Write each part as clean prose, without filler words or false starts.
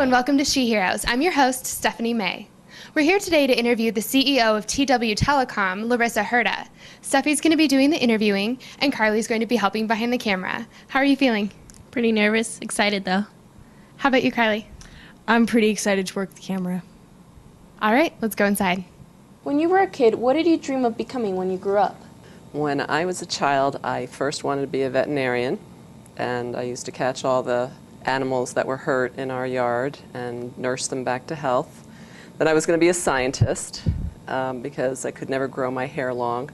and welcome to She Heroes. I'm your host, Stephanie May. We're here today to interview the CEO of TWU Telecom, Larissa Herda. Steffi's going to be doing the interviewing, and Carly's going to be helping behind the camera. How are you feeling? Pretty nervous, excited though. How about you, Carly? I'm pretty excited to work the camera. All right, let's go inside. When you were a kid, what did you dream of becoming when you grew up? When I was a child, I first wanted to be a veterinarian, and I used to catch all the animals that were hurt in our yard and nurse them back to health. Then I was going to be a scientist because I could never grow my hair long,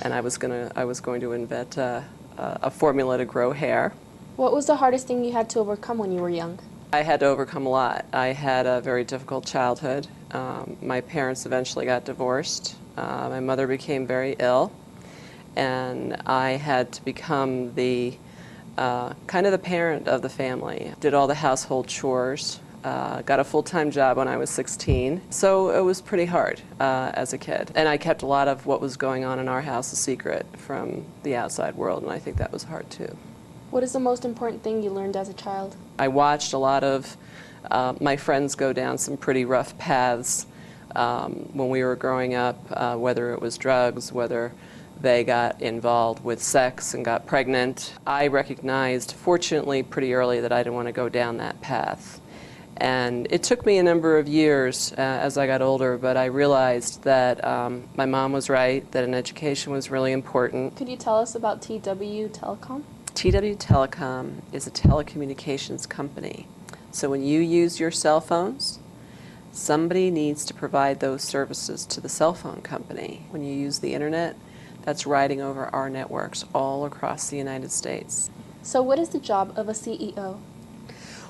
and I was going to invent a formula to grow hair. What was the hardest thing you had to overcome when you were young? I had to overcome a lot. I had a very difficult childhood. My parents eventually got divorced. My mother became very ill, and I had to become the kind of the parent of the family. Did all the household chores, got a full-time job when I was 16, so it was pretty hard as a kid. And I kept a lot of what was going on in our house a secret from the outside world, and I think that was hard too. What is the most important thing you learned as a child? I watched a lot of my friends go down some pretty rough paths when we were growing up, whether it was drugs, whether they got involved with sex and got pregnant. I recognized, fortunately, pretty early that I didn't want to go down that path. And it took me a number of years as I got older, but I realized that my mom was right, that an education was really important. Could you tell us about TWU Telecom? TWU Telecom is a telecommunications company. So when you use your cell phones, somebody needs to provide those services to the cell phone company. When you use the internet, that's riding over our networks all across the United States. So what is the job of a CEO?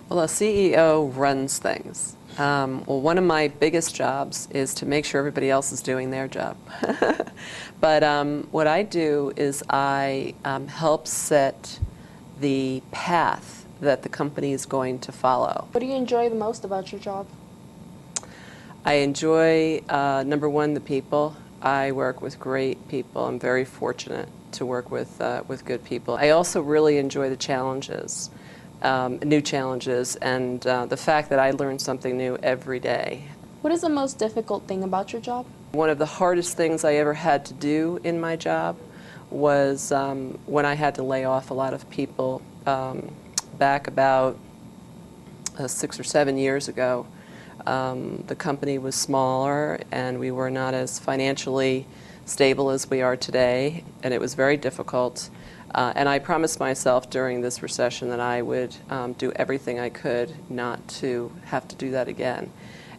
Well, a CEO runs things. Well, one of my biggest jobs is to make sure everybody else is doing their job. But what I do is I help set the path that the company is going to follow. What do you enjoy the most about your job? I enjoy, number one, the people. I work with great people. I'm very fortunate to work with good people. I also really enjoy the challenges, new challenges, and the fact that I learn something new every day. What is the most difficult thing about your job? One of the hardest things I ever had to do in my job was when I had to lay off a lot of people back about 6 or 7 years ago. The company was smaller and we were not as financially stable as we are today, and it was very difficult. And I promised myself during this recession that I would do everything I could not to have to do that again.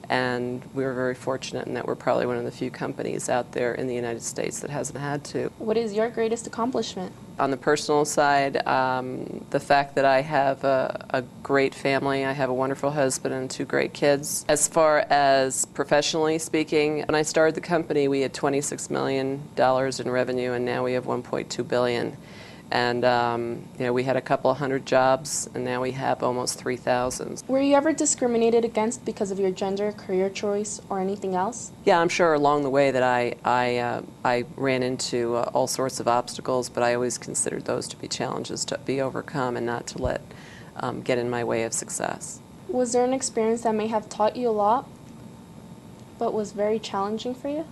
And we were very fortunate in that we're probably one of the few companies out there in the United States that hasn't had to. What is your greatest accomplishment? On the personal side, the fact that I have a great family. I have a wonderful husband and 2 great kids. As far as professionally speaking, when I started the company, we had $26 million in revenue, and now we have $1.2 billion. And you know, we had a couple of hundred jobs, and now we have almost 3,000. Were you ever discriminated against because of your gender, career choice, or anything else? Yeah, I'm sure along the way that I ran into all sorts of obstacles, but I always considered those to be challenges to be overcome and not to let get in my way of success. Was there an experience that may have taught you a lot, but was very challenging for you?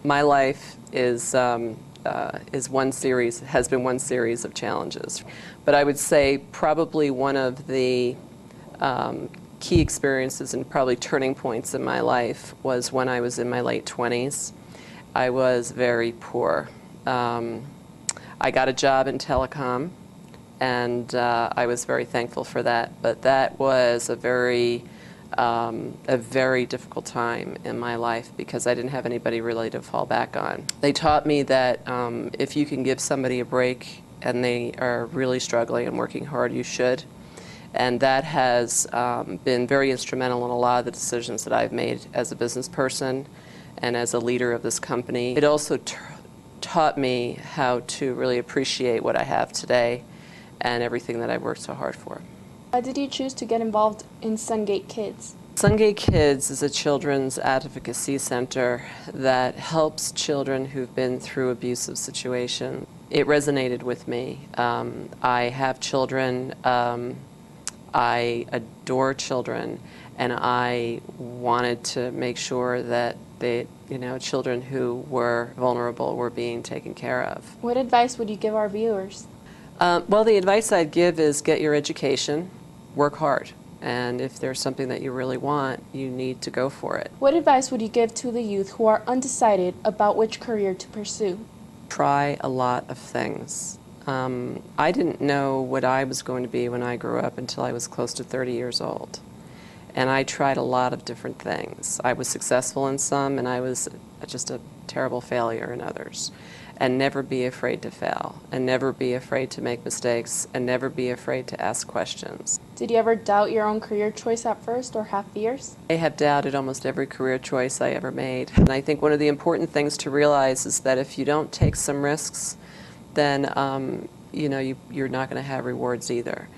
My life is has been one series of challenges. But I would say probably one of the key experiences and probably turning points in my life was when I was in my late 20s. I was very poor. I got a job in telecom, and I was very thankful for that. But that was a very difficult time in my life because I didn't have anybody really to fall back on. They taught me that if you can give somebody a break and they are really struggling and working hard, you should. And that has been very instrumental in a lot of the decisions that I've made as a business person and as a leader of this company. It also taught me how to really appreciate what I have today and everything that I've worked so hard for. Why did you choose to get involved in Sungate Kids? Sungate Kids is a children's advocacy center that helps children who've been through abusive situations. It resonated with me. I have children I adore children, and I wanted to make sure that children who were vulnerable were being taken care of. What advice would you give our viewers? Well, the advice I'd give is get your education, work hard, and if there's something that you really want, you need to go for it. What advice would you give to the youth who are undecided about which career to pursue? Try a lot of things. I didn't know what I was going to be when I grew up until I was close to 30 years old. And I tried a lot of different things. I was successful in some, and I was just a terrible failure in others. And never be afraid to fail, and never be afraid to make mistakes, and never be afraid to ask questions. Did you ever doubt your own career choice at first or have fears? I have doubted almost every career choice I ever made. And I think one of the important things to realize is that if you don't take some risks, then you're not going to have rewards either.